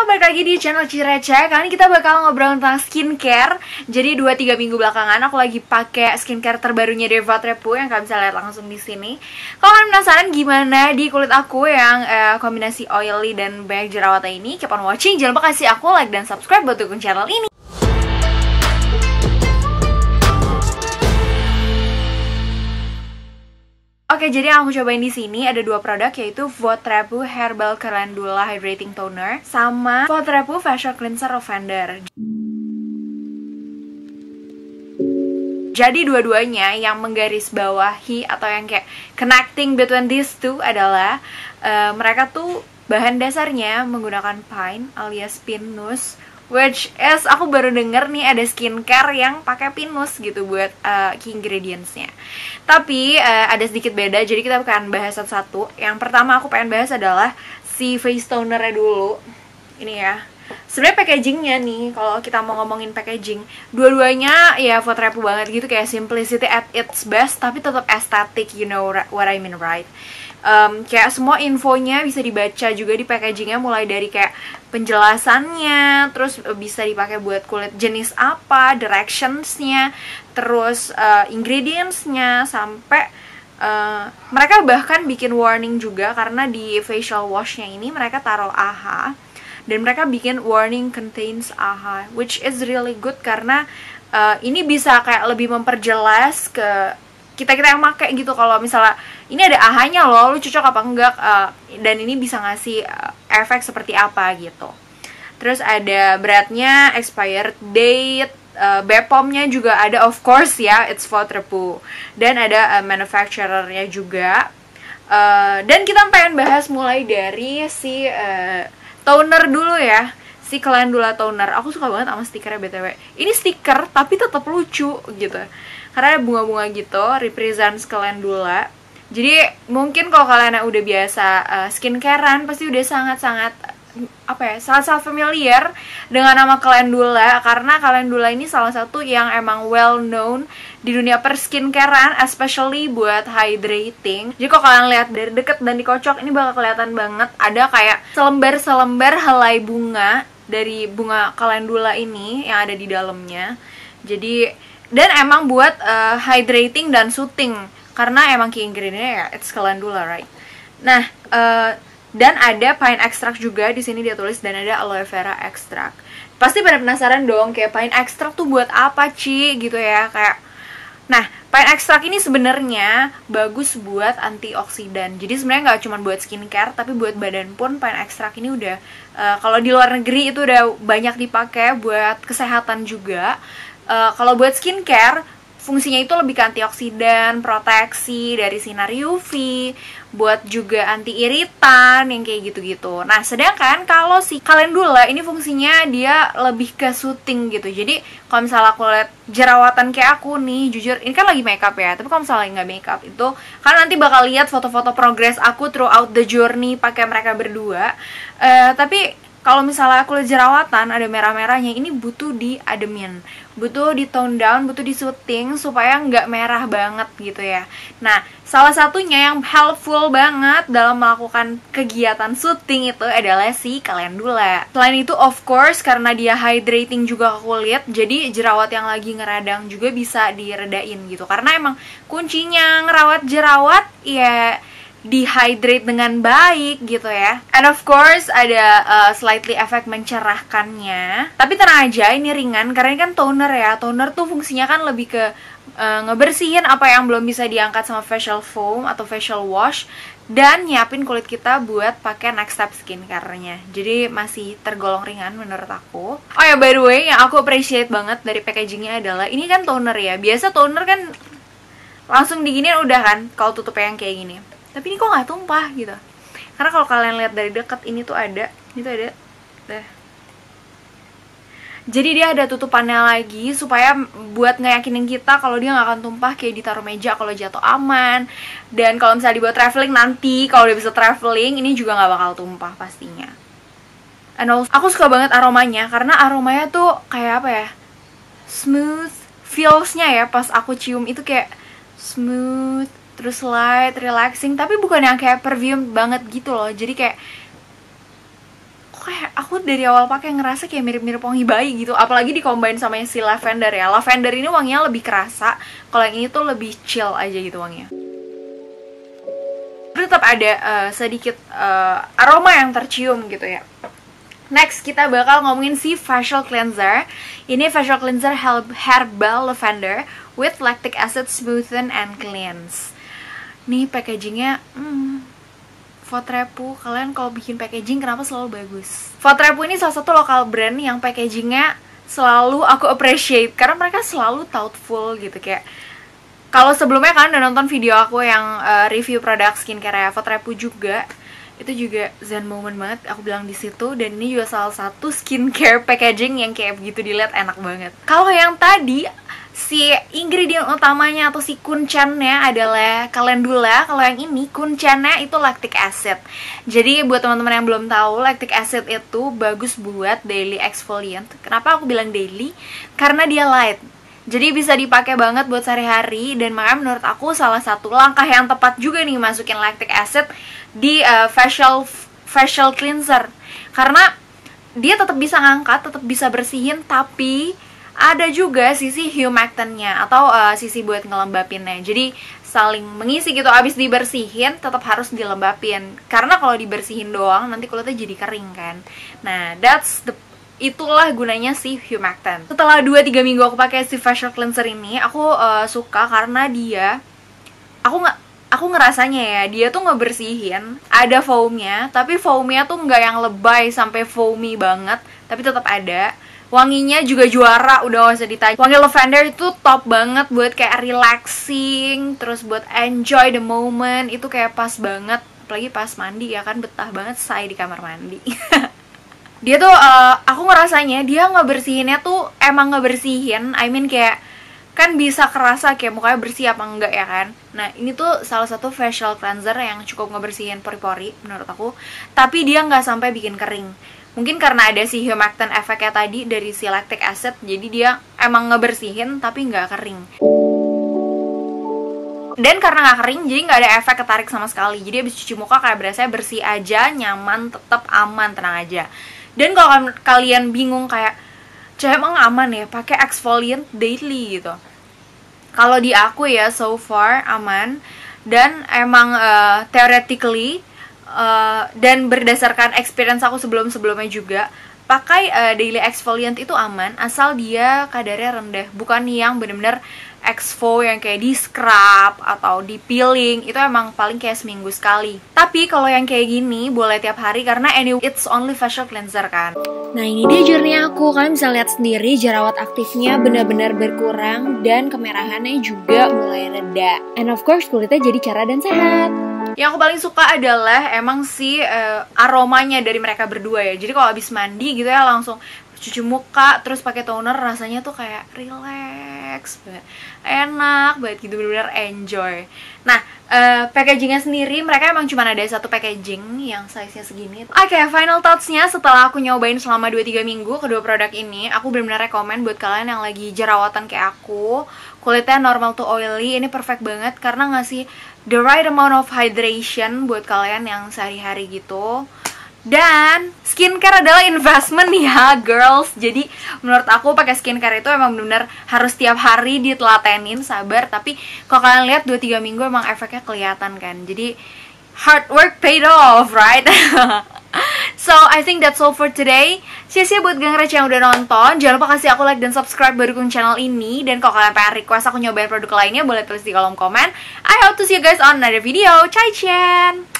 balik lagi di channel Cireceh. Kali ini kita bakal ngobrol tentang skincare. Jadi 2-3 minggu belakangan aku lagi pakai skincare terbarunya dari Votre-Pou yang kalian bisa lihat langsung di sini. Kalau kalian penasaran gimana di kulit aku yang kombinasi oily dan banyak jerawatnya ini, keep on watching. Jangan lupa kasih aku like dan subscribe buat dukung channel ini. Oke, jadi yang aku cobain di sini ada dua produk, yaitu Votre-Pou Herbal Calendula Hydrating Toner sama Votre-Pou Facial Cleanser Lavender. Jadi dua-duanya yang menggarisbawahi atau yang kayak connecting between these two adalah mereka tuh bahan dasarnya menggunakan pine alias pinus, which is aku baru denger nih ada skincare yang pakai pinus gitu buat key ingredients-nya. Tapi ada sedikit beda, jadi kita akan bahas satu-satu. Yang pertama aku pengen bahas adalah si face toner-nya dulu. Ini ya. Sebenarnya packagingnya nih, kalau kita mau ngomongin packaging, dua-duanya ya Votre-Pou banget gitu, kayak simplicity at its best, tapi tetap estetik, you know what I mean, right? Kayak semua infonya bisa dibaca juga di packagingnya, mulai dari kayak penjelasannya, terus bisa dipakai buat kulit jenis apa, directionsnya, terus ingredientsnya, sampai mereka bahkan bikin warning juga, karena di facial washnya ini mereka taruh AHA, dan mereka bikin warning contains AHA, which is really good karena ini bisa kayak lebih memperjelas ke kita-kita yang pakai gitu, kalau misalnya ini ada AHA-nya loh, lu cocok apa enggak, dan ini bisa ngasih efek seperti apa gitu. Terus ada beratnya, expired date, BPOM-nya juga ada, of course ya, it's Votre-Pou, dan ada manufacturer-nya juga. Dan kita pengen bahas mulai dari si toner dulu ya, si Calendula toner. Aku suka banget sama stikernya BTW. Ini stiker tapi tetap lucu gitu, karena ada bunga-bunga gitu, represents Calendula. Jadi mungkin kalau kalian yang udah biasa skincarean pasti udah sangat-sangat sangat familiar dengan nama Calendula, karena Calendula ini salah satu yang emang well known di dunia perskincarean, especially buat hydrating. Jadi kalau kalian lihat dari deket dan dikocok, ini bakal kelihatan banget ada kayak selembar-selembar helai bunga dari bunga Calendula ini yang ada di dalamnya. Jadi dan emang buat hydrating dan soothing, karena emang key ingredient-nya ya it's Calendula, right? Nah, dan ada pine extract juga di sini dia tulis, dan ada aloe vera extract. Pasti pada penasaran dong, kayak pine extract tuh buat apa, Ci? Gitu ya, kayak. Nah, pine extract ini sebenarnya bagus buat antioksidan. Jadi sebenarnya nggak cuma buat skincare, tapi buat badan pun pine extract ini udah kalau di luar negeri itu udah banyak dipakai buat kesehatan juga. Kalau buat skincare, fungsinya itu lebih ke antioksidan, proteksi dari sinar UV, buat juga anti iritan yang kayak gitu-gitu. Nah, sedangkan kalau si Calendula ini fungsinya dia lebih ke soothing gitu. Jadi kalau misalnya aku lihat jerawatan kayak aku nih, jujur ini kan lagi makeup ya, tapi kalau misalnya nggak makeup itu kan nanti bakal lihat foto-foto progress aku throughout the journey pakai mereka berdua. Tapi kalau misalnya kulit jerawatan ada merah-merahnya, ini butuh diademin, butuh di tone down, butuh di soothing supaya nggak merah banget gitu ya. Nah, salah satunya yang helpful banget dalam melakukan kegiatan soothing itu adalah si Calendula. Selain itu, of course, karena dia hydrating juga ke kulit, jadi jerawat yang lagi ngeradang juga bisa diredain gitu. Karena emang kuncinya ngerawat jerawat ya dehydrate dengan baik gitu ya. And of course ada slightly efek mencerahkannya. Tapi tenang aja, ini ringan karena ini kan toner ya. Toner tuh fungsinya kan lebih ke ngebersihin apa yang belum bisa diangkat sama facial foam atau facial wash, dan nyiapin kulit kita buat pakai next step skincare-nya. Jadi masih tergolong ringan menurut aku. Oh ya, by the way, yang aku appreciate banget dari packagingnya adalah ini kan toner ya. Biasa toner kan langsung diginiin udah kan, kalau tutupnya yang kayak gini. Tapi ini kok nggak tumpah gitu. Karena kalau kalian lihat dari dekat, ini tuh ada. Jadi dia ada tutupannya lagi supaya buat ngeyakinin kita kalau dia nggak akan tumpah, kayak ditaruh meja kalau jatuh aman. Dan kalau misalnya dibuat traveling nanti, kalau udah bisa traveling, ini juga nggak bakal tumpah pastinya. And also, aku suka banget aromanya, karena aromanya tuh kayak apa ya, smooth, feels-nya ya pas aku cium itu kayak smooth, terus light, relaxing, tapi bukan yang kayak perfume banget gitu loh. Jadi kayak kok kayak aku dari awal pakai ngerasa kayak mirip-mirip wangi bayi gitu, apalagi dikombain sama yang si lavender ya. Lavender ini wanginya lebih kerasa, kalau yang ini tuh lebih chill aja gitu wanginya. Tapi tetap ada sedikit aroma yang tercium gitu ya. Next, kita bakal ngomongin si facial cleanser. Ini facial cleanser herbal lavender with lactic acid smoothen and cleanse. Nih packagingnya, Fotrepu, kalian kalau bikin packaging kenapa selalu bagus? Fotrepu ini salah satu lokal brand yang packagingnya selalu aku appreciate, karena mereka selalu thoughtful gitu. Kayak kalau sebelumnya kalian udah nonton video aku yang review produk skincare Fotrepu juga, itu juga zen moment banget aku bilang di situ. Dan ini juga salah satu skincare packaging yang kayak begitu dilihat enak banget. Kalau yang tadi si ingredient utamanya atau si kuncinya adalah calendula. Kalau yang ini kuncinya itu lactic acid. Jadi buat teman-teman yang belum tahu, lactic acid itu bagus buat daily exfoliant. Kenapa aku bilang daily? Karena dia light. Jadi bisa dipakai banget buat sehari-hari, dan makanya menurut aku salah satu langkah yang tepat juga nih masukin lactic acid di facial cleanser. Karena dia tetap bisa ngangkat, tetap bisa bersihin, tapi ada juga sisi humectant-nya atau sisi buat ngelembapinnya. Jadi saling mengisi gitu. Abis dibersihin tetap harus dilembapin. Karena kalau dibersihin doang nanti kulitnya jadi kering kan. Nah, itulah gunanya si humectant. Setelah 2-3 minggu aku pakai si facial cleanser ini, aku suka karena aku ngerasanya ya, dia tuh ngebersihin, ada foamnya, tapi foamnya tuh nggak yang lebay sampai foamy banget, tapi tetap ada. Wanginya juga juara, udah gak usah ditanya. Wangi lavender itu top banget buat kayak relaxing, terus buat enjoy the moment, itu kayak pas banget, apalagi pas mandi ya kan, betah banget saya di kamar mandi. Dia tuh, aku ngerasanya dia ngebersihinnya tuh emang ngebersihin, I mean kayak kan bisa kerasa kayak mukanya bersih apa enggak ya kan. Nah ini tuh salah satu facial cleanser yang cukup ngebersihin pori-pori menurut aku, tapi dia nggak sampai bikin kering. Mungkin karena ada si humectant efeknya tadi dari si lactic acid, jadi dia emang ngebersihin tapi nggak kering. Dan karena nggak kering, jadi nggak ada efek ketarik sama sekali. Jadi abis cuci muka kayak berasa bersih aja, nyaman, tetap aman, tenang aja. Dan kalau kalian bingung kayak, emang aman ya pakai exfoliant daily gitu? Kalau di aku ya so far aman, dan emang theoretically dan berdasarkan experience aku sebelumnya juga, pakai daily exfoliant itu aman asal dia kadarnya rendah, bukan yang bener-bener exfo yang kayak di scrub atau di peeling, itu emang paling kayak seminggu sekali. Tapi kalau yang kayak gini boleh tiap hari karena anyway it's only facial cleanser kan. Nah ini dia journey aku, kalian bisa lihat sendiri jerawat aktifnya benar-benar berkurang dan kemerahannya juga mulai reda. And of course kulitnya jadi cerah dan sehat. Yang aku paling suka adalah emang si aromanya dari mereka berdua ya. Jadi kalau habis mandi gitu ya langsung cuci muka terus pakai toner, rasanya tuh kayak relax banget, enak banget gitu, bener-bener enjoy. Nah packagingnya sendiri mereka emang cuma ada satu packaging yang size-nya segini. Oke, final thoughts-nya setelah aku nyobain selama 2-3 minggu kedua produk ini, aku bener-bener rekomen buat kalian yang lagi jerawatan kayak aku, kulitnya normal to oily, ini perfect banget karena ngasih the right amount of hydration buat kalian yang sehari-hari gitu. Dan skincare adalah investment ya girls. Jadi menurut aku pakai skincare itu emang benar-benar harus tiap hari ditelatenin, sabar. Tapi kalau kalian lihat 2-3 minggu emang efeknya kelihatan kan. Jadi hard work paid off, right? So I think that's all for today. See buat gengrech yang udah nonton. Jangan lupa kasih aku like dan subscribe baru dukung channel ini. Dan kalau kalian pengen request aku nyobain produk lainnya, boleh tulis di kolom komen. I hope to see you guys on another video. Chai Chen!